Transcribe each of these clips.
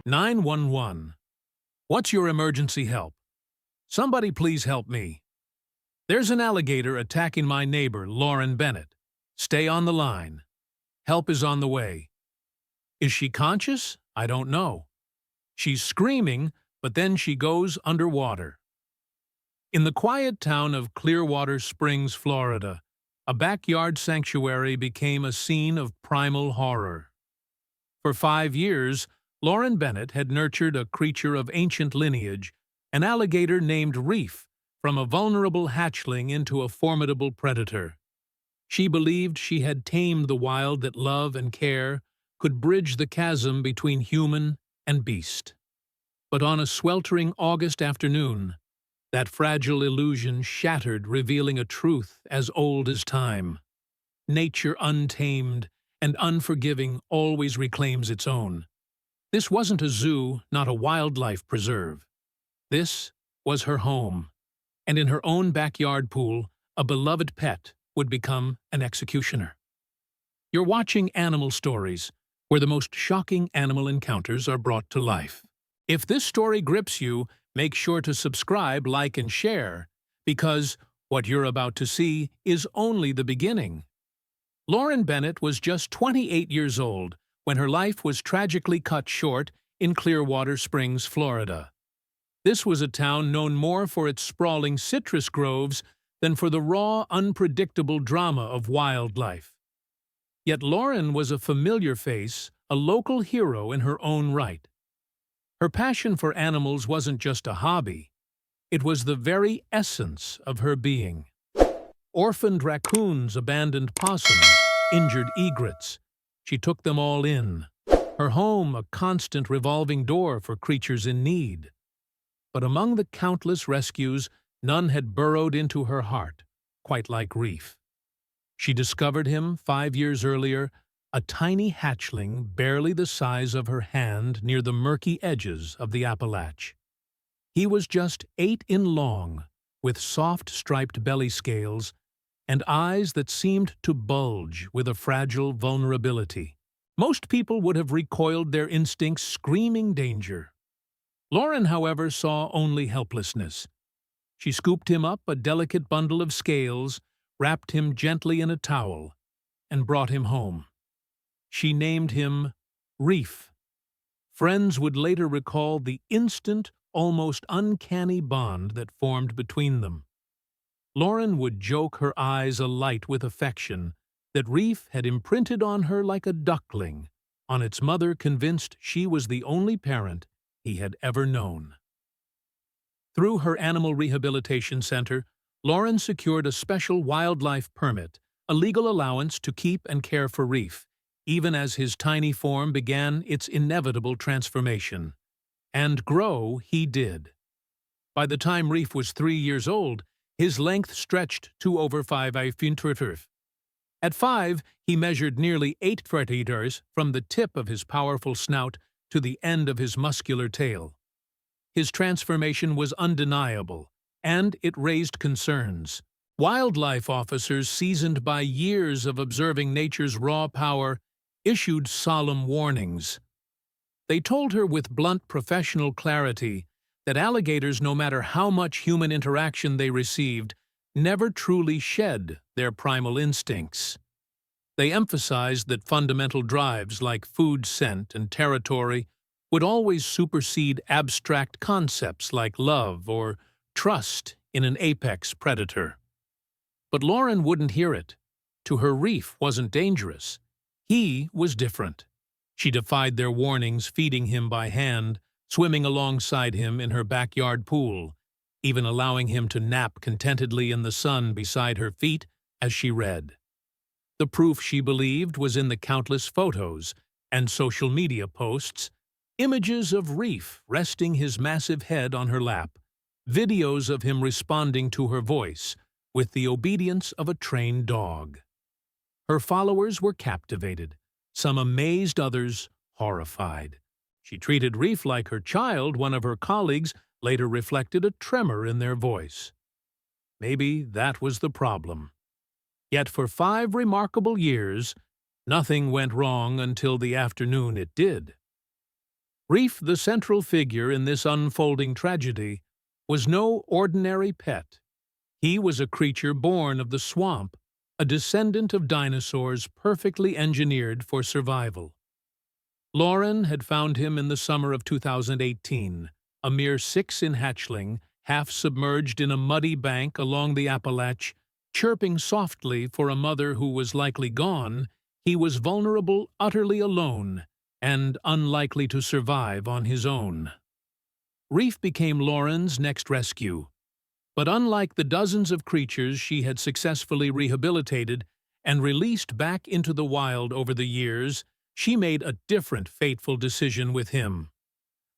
911. What's your emergency help? Somebody please help me. There's an alligator attacking my neighbor, Lauren Bennett. Stay on the line. Help is on the way. Is she conscious? I don't know. She's screaming, but then she goes underwater. In the quiet town of Clearwater Springs, Florida, a backyard sanctuary became a scene of primal horror. For 5 years, Lauren Bennett had nurtured a creature of ancient lineage, an alligator named Reef, from a vulnerable hatchling into a formidable predator. She believed she had tamed the wild that love and care could bridge the chasm between human and beast. But on a sweltering August afternoon, that fragile illusion shattered, revealing a truth as old as time. Nature untamed and unforgiving always reclaims its own. This wasn't a zoo, not a wildlife preserve. This was her home, and in her own backyard pool, a beloved pet would become an executioner. You're watching Animal Stories, where the most shocking animal encounters are brought to life. If this story grips you, make sure to subscribe, like, and share, because what you're about to see is only the beginning. Lauren Bennett was just 28 years old when her life was tragically cut short in Clearwater Springs, Florida. This was a town known more for its sprawling citrus groves than for the raw, unpredictable drama of wildlife. Yet Lauren was a familiar face, a local hero in her own right. Her passion for animals wasn't just a hobby. It was the very essence of her being. Orphaned raccoons, abandoned possums, injured egrets. She took them all in. Her home a constant revolving door for creatures in need. But among the countless rescues, none had burrowed into her heart, quite like Reef. She discovered him 5 years earlier, a tiny hatchling barely the size of her hand near the murky edges of the Appalach. He was just 8 in long, with soft striped belly scales and eyes that seemed to bulge with a fragile vulnerability. Most people would have recoiled, their instincts screaming danger. Lauren, however, saw only helplessness. She scooped him up a delicate bundle of scales, wrapped him gently in a towel, and brought him home. She named him Reef. Friends would later recall the instant, almost uncanny bond that formed between them. Lauren would joke, her eyes alight with affection, that Reef had imprinted on her like a duckling, on its mother, convinced she was the only parent he had ever known. Through her animal rehabilitation center, Lauren secured a special wildlife permit, a legal allowance to keep and care for Reef, even as his tiny form began its inevitable transformation. And grow he did. By the time Reef was 3 years old, his length stretched to over 5 feet. At 5, he measured nearly 8 feet from the tip of his powerful snout to the end of his muscular tail. His transformation was undeniable, and it raised concerns. Wildlife officers, seasoned by years of observing nature's raw power, issued solemn warnings. They told her with blunt professional clarity that alligators, no matter how much human interaction they received, never truly shed their primal instincts. They emphasized that fundamental drives like food scent and territory would always supersede abstract concepts like love or trust in an apex predator. But Lauren wouldn't hear it. To her, Reef wasn't dangerous. He was different. She defied their warnings, feeding him by hand, swimming alongside him in her backyard pool, even allowing him to nap contentedly in the sun beside her feet as she read. The proof, she believed, was in the countless photos and social media posts, images of Reef resting his massive head on her lap, videos of him responding to her voice with the obedience of a trained dog. Her followers were captivated, some amazed, others horrified. She treated Reef like her child. One of her colleagues later reflected a tremor in their voice. Maybe that was the problem. Yet for 5 remarkable years, nothing went wrong until the afternoon it did. Reef, the central figure in this unfolding tragedy, was no ordinary pet. He was a creature born of the swamp, a descendant of dinosaurs perfectly engineered for survival. Lauren had found him in the summer of 2018, a mere 6 in hatchling, half submerged in a muddy bank along the Appalach, chirping softly for a mother who was likely gone. He was vulnerable, utterly alone, and unlikely to survive on his own. Reef became Lauren's next rescue. But unlike the dozens of creatures she had successfully rehabilitated and released back into the wild over the years, she made a different fateful decision with him.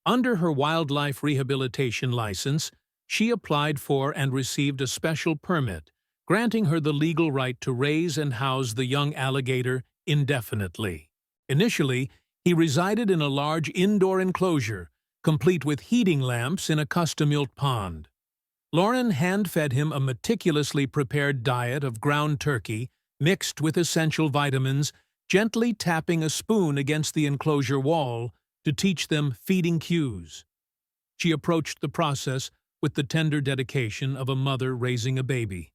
Under her wildlife rehabilitation license, she applied for and received a special permit, granting her the legal right to raise and house the young alligator indefinitely. Initially, he resided in a large indoor enclosure, complete with heating lamps in a custom-built pond. Lauren hand-fed him a meticulously prepared diet of ground turkey mixed with essential vitamins, gently tapping a spoon against the enclosure wall to teach them feeding cues. She approached the process with the tender dedication of a mother raising a baby.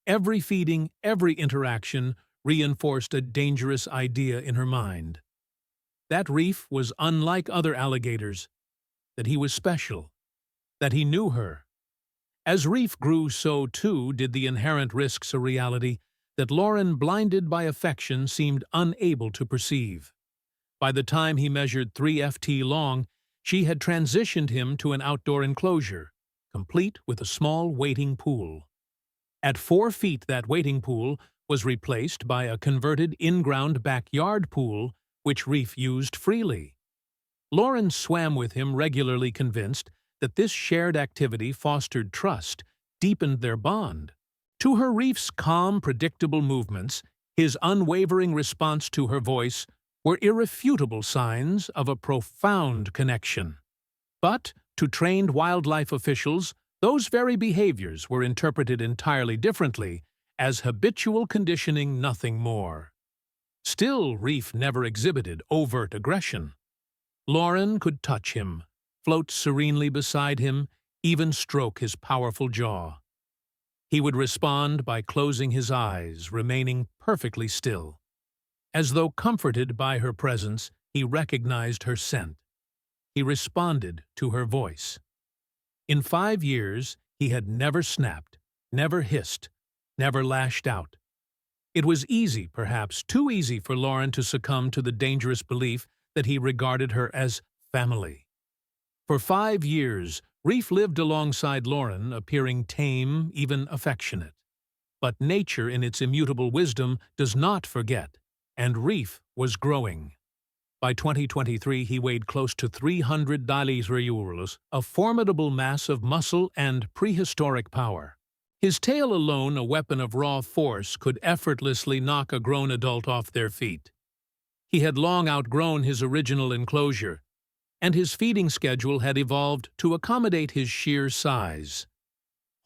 Every feeding, every interaction reinforced a dangerous idea in her mind. That Reef was unlike other alligators, that he was special, that he knew her. As Reef grew, so too did the inherent risks a reality that Lauren, blinded by affection, seemed unable to perceive. By the time he measured 3 ft long, she had transitioned him to an outdoor enclosure, complete with a small waiting pool. At 4 feet, that waiting pool was replaced by a converted in-ground backyard pool, which Reef used freely. Lauren swam with him regularly, convinced that this shared activity fostered trust, deepened their bond. To her, Reef's calm, predictable movements, his unwavering response to her voice, were irrefutable signs of a profound connection. But, to trained wildlife officials, those very behaviors were interpreted entirely differently, as habitual conditioning, nothing more. Still, Reef never exhibited overt aggression. Lauren could touch him, float serenely beside him, even stroke his powerful jaw. He would respond by closing his eyes, remaining perfectly still. As though comforted by her presence, he recognized her scent. He responded to her voice. In 5 years, he had never snapped, never hissed, never lashed out. It was easy, perhaps too easy, for Lauren to succumb to the dangerous belief that he regarded her as family. For 5 years, Reef lived alongside Lauren, appearing tame, even affectionate. But nature, in its immutable wisdom, does not forget, and Reef was growing. By 2023, he weighed close to 300 kilos, a formidable mass of muscle and prehistoric power. His tail alone, a weapon of raw force, could effortlessly knock a grown adult off their feet. He had long outgrown his original enclosure, and his feeding schedule had evolved to accommodate his sheer size.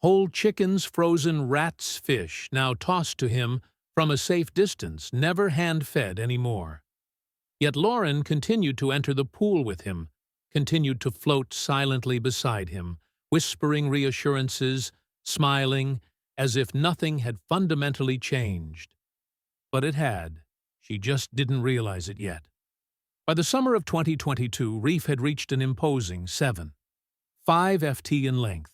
Whole chickens, frozen rats, fish, now tossed to him from a safe distance, never hand-fed anymore. Yet Lauren continued to enter the pool with him, continued to float silently beside him, whispering reassurances, smiling, as if nothing had fundamentally changed. But it had. She just didn't realize it yet. By the summer of 2022, Reef had reached an imposing 7.5 ft in length.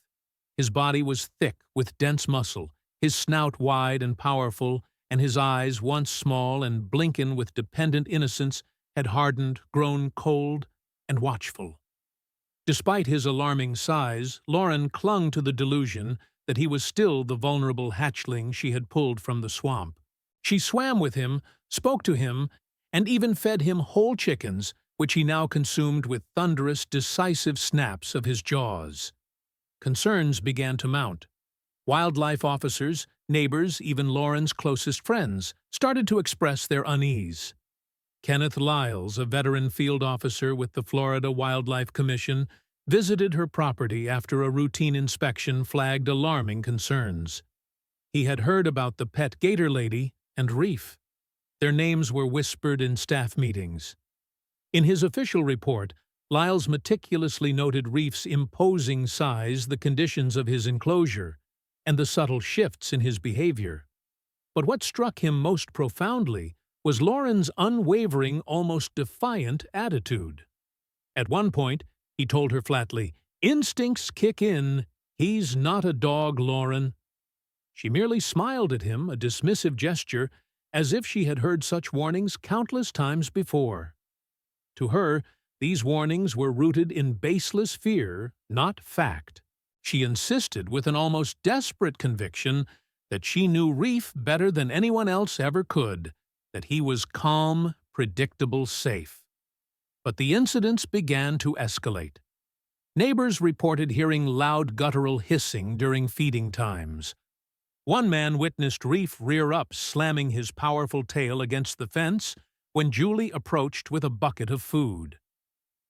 His body was thick with dense muscle, his snout wide and powerful, and his eyes, once small and blinking with dependent innocence, had hardened, grown cold and watchful. Despite his alarming size, Lauren clung to the delusion that he was still the vulnerable hatchling she had pulled from the swamp. She swam with him, spoke to him, and even fed him whole chickens, which he now consumed with thunderous, decisive snaps of his jaws. Concerns began to mount. Wildlife officers, neighbors, even Lauren's closest friends, started to express their unease. Kenneth Lyles, a veteran field officer with the Florida Wildlife Commission, visited her property after a routine inspection flagged alarming concerns. He had heard about the pet Gator lady and Reef. Their names were whispered in staff meetings. In his official report, Lyles meticulously noted Reef's imposing size, the conditions of his enclosure, and the subtle shifts in his behavior. But what struck him most profoundly was Lauren's unwavering, almost defiant attitude. At one point, he told her flatly, "Instincts kick in. He's not a dog, Lauren." She merely smiled at him, a dismissive gesture, as if she had heard such warnings countless times before. To her, these warnings were rooted in baseless fear, not fact. She insisted with an almost desperate conviction that she knew Reef better than anyone else ever could, that he was calm, predictable, safe. But the incidents began to escalate. Neighbors reported hearing loud guttural hissing during feeding times. One man witnessed Reef rear up, slamming his powerful tail against the fence when Julie approached with a bucket of food.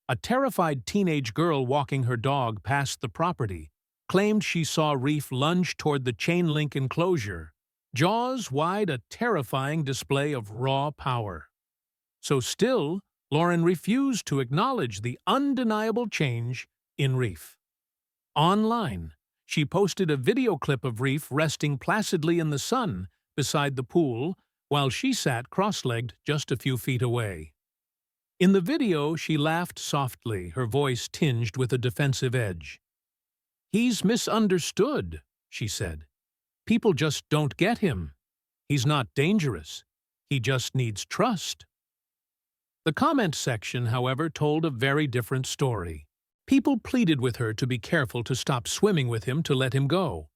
A terrified teenage girl walking her dog past the property claimed she saw Reef lunge toward the chain-link enclosure, jaws wide, a terrifying display of raw power. So still, Lauren refused to acknowledge the undeniable change in Reef. Online, she posted a video clip of Reef resting placidly in the sun beside the pool while she sat cross-legged just a few feet away. In the video, she laughed softly, her voice tinged with a defensive edge. "He's misunderstood," she said. "People just don't get him. He's not dangerous. He just needs trust." The comment section, however, told a very different story. People pleaded with her to be careful, to stop swimming with him, to let him go.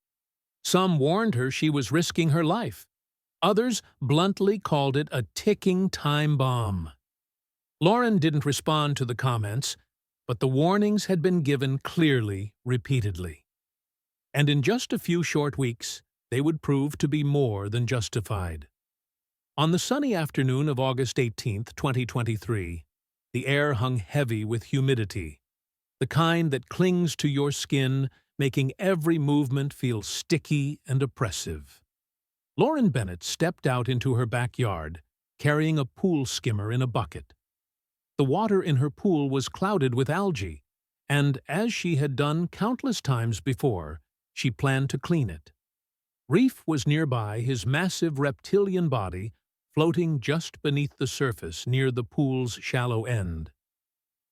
Some warned her she was risking her life. Others bluntly called it a ticking time bomb. Lauren didn't respond to the comments, but the warnings had been given clearly, repeatedly. And in just a few short weeks, they would prove to be more than justified. On the sunny afternoon of August 18, 2023, the air hung heavy with humidity, the kind that clings to your skin, making every movement feel sticky and oppressive. Lauren Bennett stepped out into her backyard, carrying a pool skimmer in a bucket. The water in her pool was clouded with algae, and, as she had done countless times before, she planned to clean it. Reef was nearby, his massive reptilian body floating just beneath the surface near the pool's shallow end.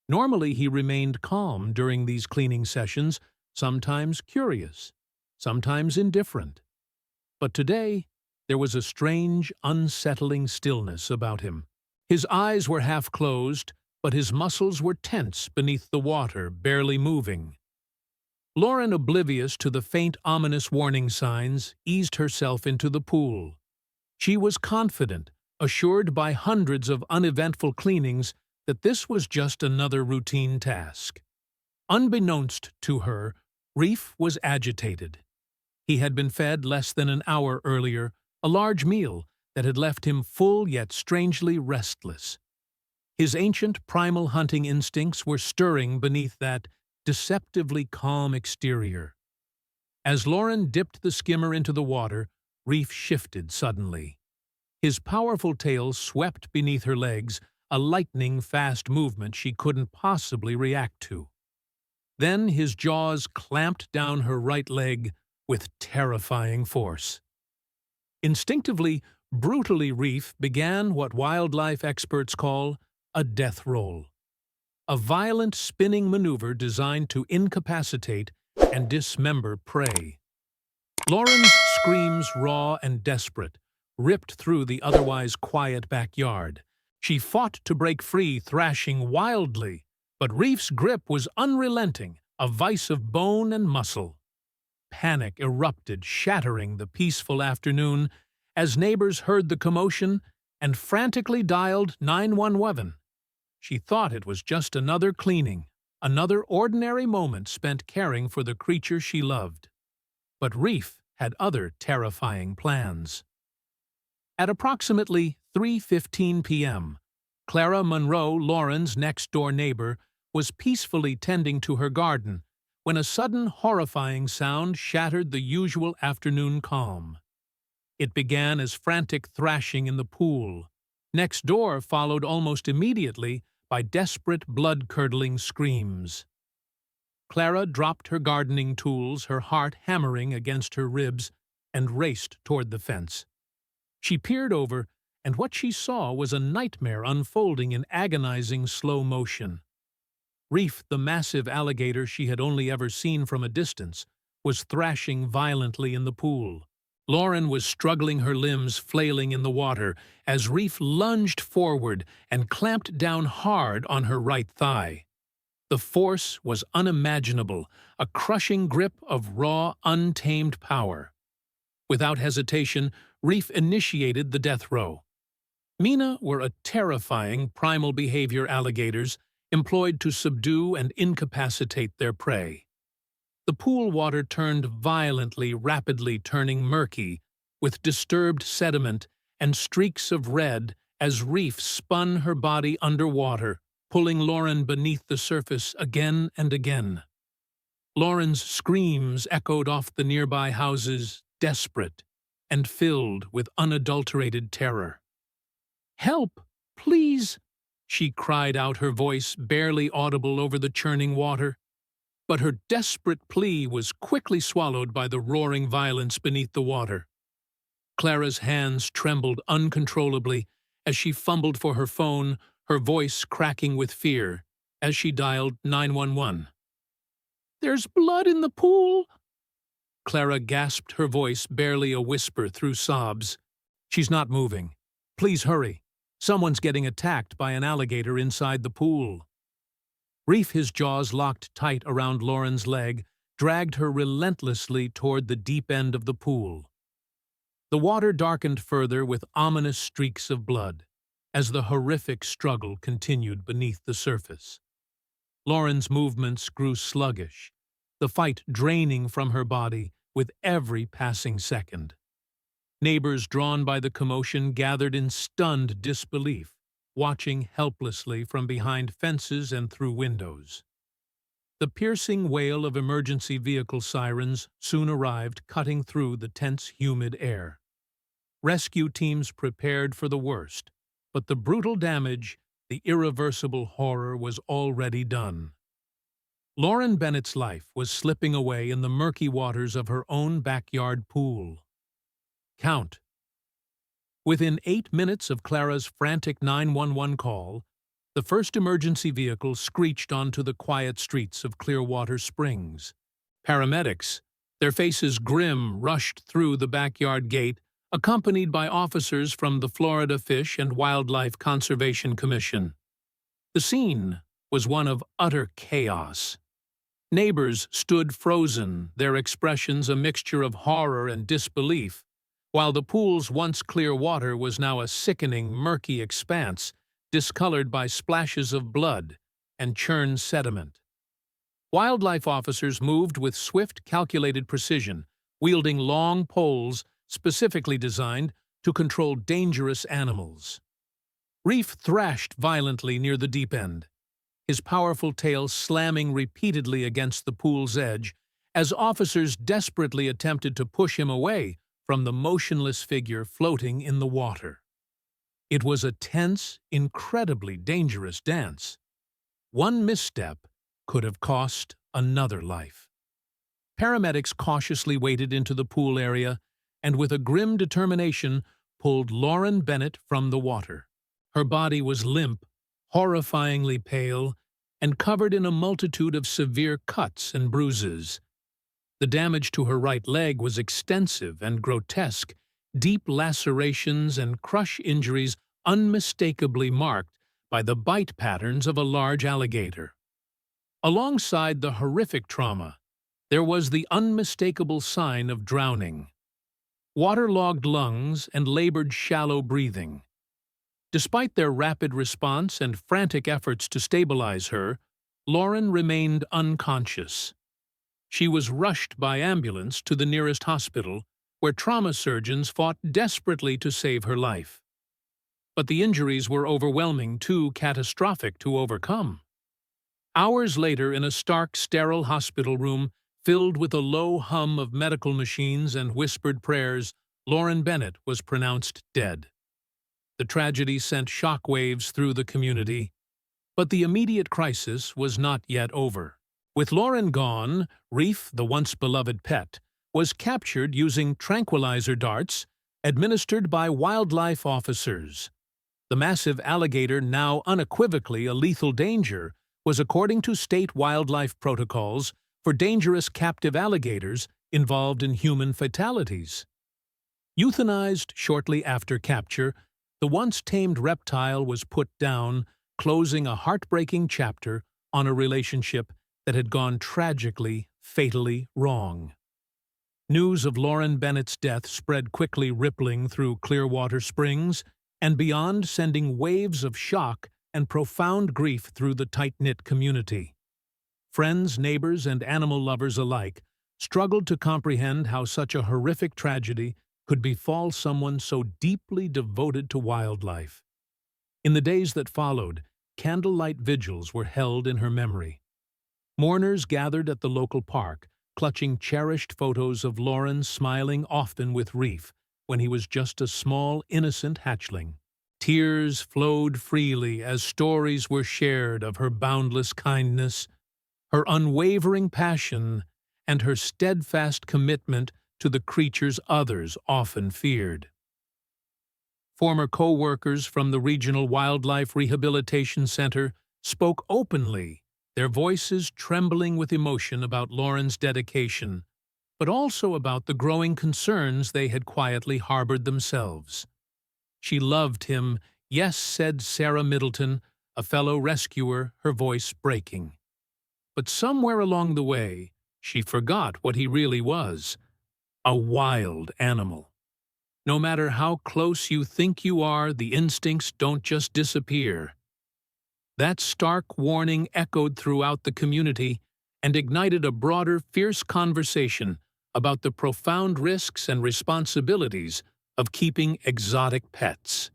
Normally, he remained calm during these cleaning sessions, sometimes curious, sometimes indifferent. But today, there was a strange, unsettling stillness about him. His eyes were half closed, but his muscles were tense beneath the water, barely moving. Lauren, oblivious to the faint, ominous warning signs, eased herself into the pool. She was confident, assured by hundreds of uneventful cleanings, that this was just another routine task. Unbeknownst to her, Reef was agitated. He had been fed less than an hour earlier, a large meal that had left him full yet strangely restless. His ancient primal hunting instincts were stirring beneath that deceptively calm exterior. As Lauren dipped the skimmer into the water, Reef shifted suddenly. His powerful tail swept beneath her legs, a lightning-fast movement she couldn't possibly react to. Then his jaws clamped down her right leg with terrifying force. Instinctively, brutally, Reef began what wildlife experts call a death roll, a violent spinning maneuver designed to incapacitate and dismember prey. Lauren's screams, raw and desperate, ripped through the otherwise quiet backyard. She fought to break free, thrashing wildly, but Reef's grip was unrelenting, a vice of bone and muscle. Panic erupted, shattering the peaceful afternoon, as neighbors heard the commotion and frantically dialed 911. She thought it was just another cleaning, another ordinary moment spent caring for the creature she loved. But Reef had other terrifying plans. At approximately 3:15 p.m., Clara Monroe, Lauren's next-door neighbor, was peacefully tending to her garden when a sudden horrifying sound shattered the usual afternoon calm. It began as frantic thrashing in the pool. Next door followed almost immediately by desperate, blood-curdling screams. Clara dropped her gardening tools, her heart hammering against her ribs, and raced toward the fence. She peered over, and what she saw was a nightmare unfolding in agonizing slow motion. Reef, the massive alligator she had only ever seen from a distance, was thrashing violently in the pool. Lauren was struggling, her limbs flailing in the water, as Reef lunged forward and clamped down hard on her right thigh. The force was unimaginable, a crushing grip of raw, untamed power. Without hesitation, Reef initiated the death row. Mina were a terrifying primal behavior alligators employed to subdue and incapacitate their prey. The pool water turned violently, rapidly turning murky, with disturbed sediment and streaks of red as Reef spun her body underwater, pulling Lauren beneath the surface again and again. Lauren's screams echoed off the nearby houses, desperate and filled with unadulterated terror. "Help, please!" she cried out, her voice barely audible over the churning water. But her desperate plea was quickly swallowed by the roaring violence beneath the water. Clara's hands trembled uncontrollably as she fumbled for her phone, her voice cracking with fear as she dialed 911. "There's blood in the pool!" Clara gasped, her voice barely a whisper through sobs. "She's not moving. Please hurry. Someone's getting attacked by an alligator inside the pool." Reef, his jaws locked tight around Lauren's leg, dragged her relentlessly toward the deep end of the pool. The water darkened further with ominous streaks of blood as the horrific struggle continued beneath the surface. Lauren's movements grew sluggish, the fight draining from her body with every passing second. Neighbors, drawn by the commotion, gathered in stunned disbelief, watching helplessly from behind fences and through windows. The piercing wail of emergency vehicle sirens soon arrived, cutting through the tense, humid air. Rescue teams prepared for the worst, but the brutal damage, the irreversible horror, was already done. Lauren Bennett's life was slipping away in the murky waters of her own backyard pool. Count. Within 8 minutes of Clara's frantic 911 call, the first emergency vehicle screeched onto the quiet streets of Clearwater Springs. Paramedics, their faces grim, rushed through the backyard gate, accompanied by officers from the Florida Fish and Wildlife Conservation Commission. The scene was one of utter chaos. Neighbors stood frozen, their expressions a mixture of horror and disbelief, while the pool's once clear water was now a sickening, murky expanse, discolored by splashes of blood and churned sediment. Wildlife officers moved with swift, calculated precision, wielding long poles specifically designed to control dangerous animals. Reef thrashed violently near the deep end, his powerful tail slamming repeatedly against the pool's edge as officers desperately attempted to push him away from the motionless figure floating in the water. It was a tense, incredibly dangerous dance. One misstep could have cost another life. Paramedics cautiously waded into the pool area and with a grim determination pulled Lauren Bennett from the water. Her body was limp, horrifyingly pale, and covered in a multitude of severe cuts and bruises. The damage to her right leg was extensive and grotesque, deep lacerations and crush injuries unmistakably marked by the bite patterns of a large alligator. Alongside the horrific trauma, there was the unmistakable sign of drowning: waterlogged lungs and labored shallow breathing. Despite their rapid response and frantic efforts to stabilize her, Lauren remained unconscious. She was rushed by ambulance to the nearest hospital, where trauma surgeons fought desperately to save her life. But the injuries were overwhelming, too catastrophic to overcome. Hours later, in a stark, sterile hospital room filled with a low hum of medical machines and whispered prayers, Lauren Bennett was pronounced dead. The tragedy sent shockwaves through the community. But the immediate crisis was not yet over. With Lauren gone, Reef, the once beloved pet, was captured using tranquilizer darts administered by wildlife officers. The massive alligator, now unequivocally a lethal danger, was according to state wildlife protocols for dangerous captive alligators involved in human fatalities. Euthanized shortly after capture, the once tamed reptile was put down, closing a heartbreaking chapter on a relationship that had gone tragically, fatally wrong. News of Lauren Bennett's death spread quickly, rippling through Clearwater Springs and beyond, sending waves of shock and profound grief through the tight-knit community. Friends, neighbors, and animal lovers alike struggled to comprehend how such a horrific tragedy could befall someone so deeply devoted to wildlife. In the days that followed, candlelight vigils were held in her memory. Mourners gathered at the local park, clutching cherished photos of Lauren smiling often with Reef when he was just a small, innocent hatchling. Tears flowed freely as stories were shared of her boundless kindness, her unwavering passion, and her steadfast commitment to the creatures others often feared. Former co-workers from the Regional Wildlife Rehabilitation Center spoke openly, their voices trembling with emotion about Lauren's dedication, but also about the growing concerns they had quietly harbored themselves. She loved him, yes, said Sarah Middleton, a fellow rescuer, her voice breaking. But somewhere along the way, she forgot what he really was, a wild animal. No matter how close you think you are, the instincts don't just disappear. That stark warning echoed throughout the community and ignited a broader, fierce conversation about the profound risks and responsibilities of keeping exotic pets.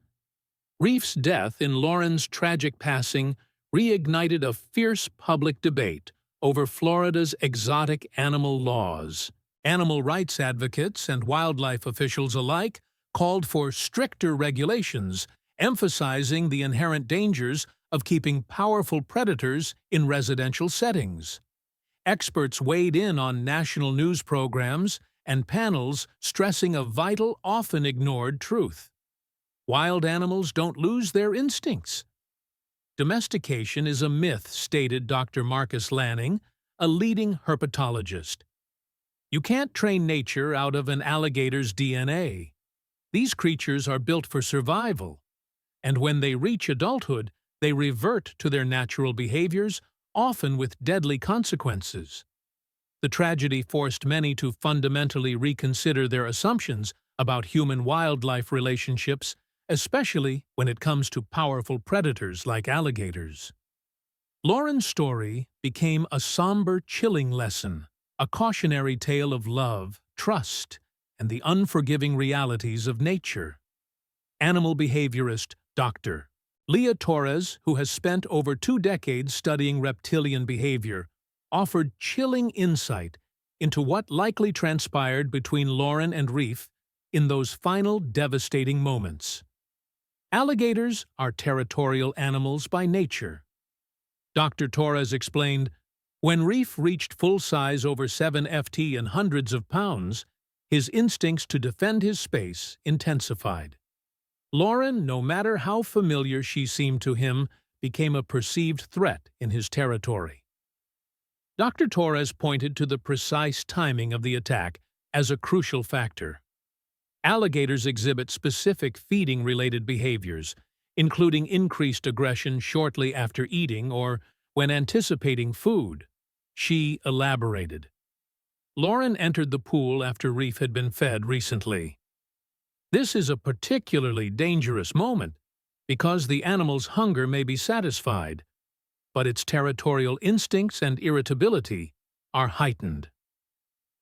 Reef's death in Lauren's tragic passing reignited a fierce public debate over Florida's exotic animal laws. Animal rights advocates and wildlife officials alike called for stricter regulations, emphasizing the inherent dangers of keeping powerful predators in residential settings. Experts weighed in on national news programs and panels stressing a vital, often ignored truth. Wild animals don't lose their instincts. Domestication is a myth, stated Dr. Marcus Lanning, a leading herpetologist. You can't train nature out of an alligator's DNA. These creatures are built for survival, and when they reach adulthood, they revert to their natural behaviors, often with deadly consequences. The tragedy forced many to fundamentally reconsider their assumptions about human-wildlife relationships, especially when it comes to powerful predators like alligators. Lauren's story became a somber, chilling lesson, a cautionary tale of love, trust, and the unforgiving realities of nature. Animal behaviorist Dr. Leah Torres, who has spent over 2 decades studying reptilian behavior, offered chilling insight into what likely transpired between Lauren and Reef in those final devastating moments. Alligators are territorial animals by nature. Dr. Torres explained, when Reef reached full size over 7 ft and hundreds of pounds, his instincts to defend his space intensified. Lauren, no matter how familiar she seemed to him, became a perceived threat in his territory. Dr. Torres pointed to the precise timing of the attack as a crucial factor. Alligators exhibit specific feeding-related behaviors, including increased aggression shortly after eating or when anticipating food. She elaborated. Lauren entered the pool after Reef had been fed recently. This is a particularly dangerous moment because the animal's hunger may be satisfied, but its territorial instincts and irritability are heightened.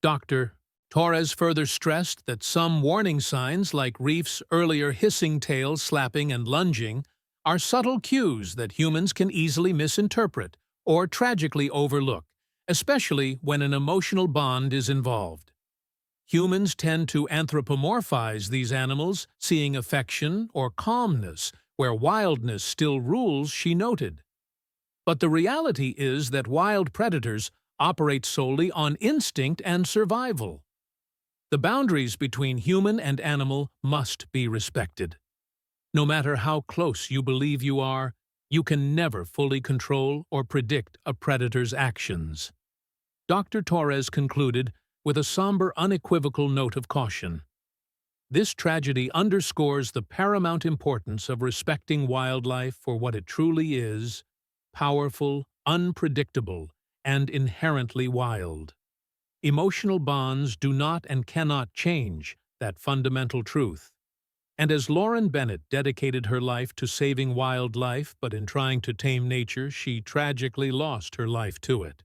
Dr. Torres further stressed that some warning signs, like Reef's earlier hissing tail slapping and lunging, are subtle cues that humans can easily misinterpret or tragically overlook, especially when an emotional bond is involved. Humans tend to anthropomorphize these animals, seeing affection or calmness where wildness still rules, she noted. But the reality is that wild predators operate solely on instinct and survival. The boundaries between human and animal must be respected. No matter how close you believe you are, you can never fully control or predict a predator's actions. Dr. Torres concluded with a somber, unequivocal note of caution. This tragedy underscores the paramount importance of respecting wildlife for what it truly is: powerful, unpredictable, and inherently wild. Emotional bonds do not and cannot change that fundamental truth. And as Lauren Bennett dedicated her life to saving wildlife, but in trying to tame nature, she tragically lost her life to it.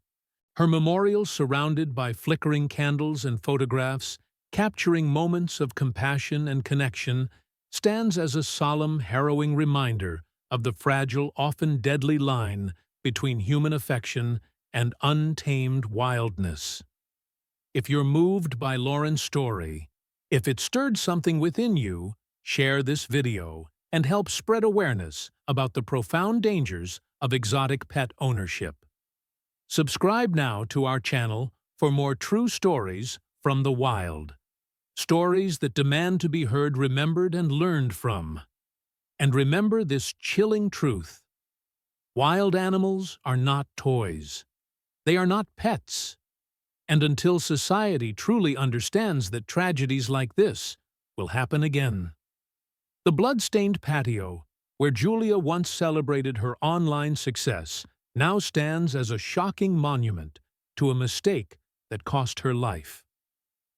Her memorial, surrounded by flickering candles and photographs, capturing moments of compassion and connection, stands as a solemn, harrowing reminder of the fragile, often deadly line between human affection and untamed wildness. If you're moved by Lauren's story, if it stirred something within you, share this video and help spread awareness about the profound dangers of exotic pet ownership. Subscribe now to our channel for more true stories from the wild. Stories that demand to be heard, remembered, and learned from. And remember this chilling truth: wild animals are not toys. They are not pets. And until society truly understands that tragedies like this will happen again. The blood-stained patio, where Julia once celebrated her online success, now stands as a shocking monument to a mistake that cost her life.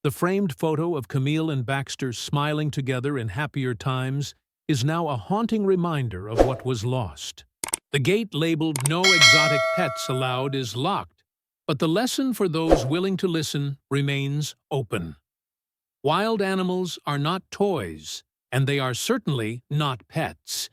The framed photo of Camille and Baxter smiling together in happier times is now a haunting reminder of what was lost. The gate labeled "No Exotic Pets Allowed" is locked, but the lesson for those willing to listen remains open. Wild animals are not toys, and they are certainly not pets.